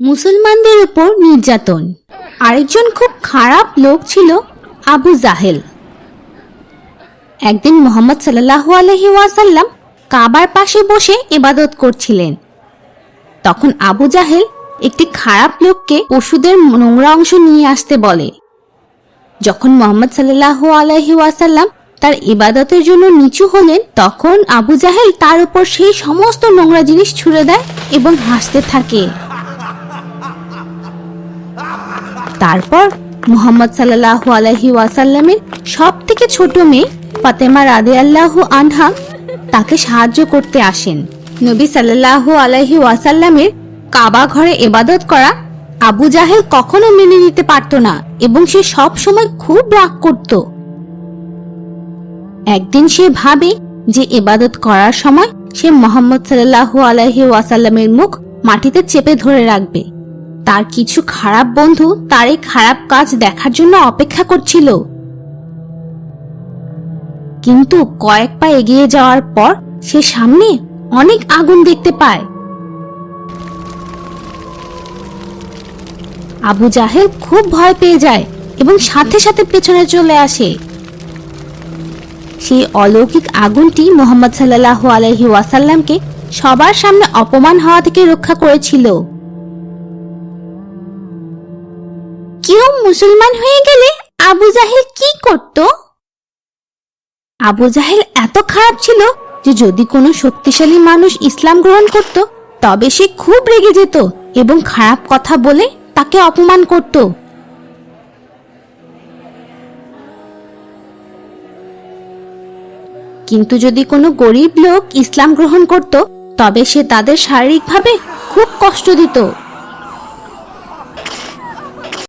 মুসলমানদের উপর নির্যাতন। আরেকজন খুব খারাপ লোক ছিল আবু জাহেল। একদিন মুহাম্মদ সাল্লাল্লাহু আলাইহি ওয়াসাল্লাম কাবার পাশে বসে ইবাদত করছিলেন। তখন আবু জাহেল একটি খারাপ লোককে পশুদের নোংরা অংশ নিয়ে আসতে বলে। যখন মুহাম্মদ সাল্লাল্লাহু আলাইহি ওয়াসাল্লাম তার ইবাদতের জন্য নিচু হলেন, তখন আবু জাহেল তার উপর সেই সমস্ত নোংরা জিনিস ছুঁড়ে দেয় এবং হাসতে থাকে। তারপর মুহাম্মদ সাল্লাল্লাহু আলাইহি ওয়াসাল্লামের সবথেকে ছোট মেয়ে ফাতেমা রাদিয়াল্লাহু আনহা তাকে সাহায্য করতে আসেন। নবী সাল্লাল্লাহু আলাইহি ওয়াসাল্লামের কাবা ঘরে ইবাদত করা আবু জাহেল কখনো মেনে নিতে পারত না এবং সে সব সময় খুব রাগ করত। একদিন সে ভাবে যে ইবাদত করার সময় সে মুহাম্মদ সাল্লাল্লাহু আলাইহি ওয়াসাল্লামের মুখ মাটিতে চেপে ধরে রাখবে। তার কিছু খারাপ বন্ধু তার এই খারাপ কাজ দেখার জন্য অপেক্ষা করছিল। কিন্তু কয়েক পা এগিয়ে যাওয়ার পর সে সামনে অনেক আগুন দেখতে পায়। আবু জাহেল খুব ভয় পেয়ে যায় এবং সাথে সাথে পেছনে চলে আসে। সেই অলৌকিক আগুনটি মুহাম্মদ সাল্লাল্লাহু আলাইহি ওয়াসাল্লামকে সবার সামনে অপমান হওয়া থেকে রক্ষা করেছিল। কেউ মুসলমান হয়ে গেলে আবু জাহেল কি করত? আবু জাহেল এত খারাপ ছিল যে যদি কোনো শক্তিশালী মানুষ ইসলাম গ্রহণ করত তবে সে খুব রেগে যেত এবং খারাপ কথা বলে তাকে অপমান করত। কিন্তু যদি কোনো গরিব লোক ইসলাম গ্রহণ করত তবে সে তাদের শারীরিকভাবে খুব কষ্ট দিত।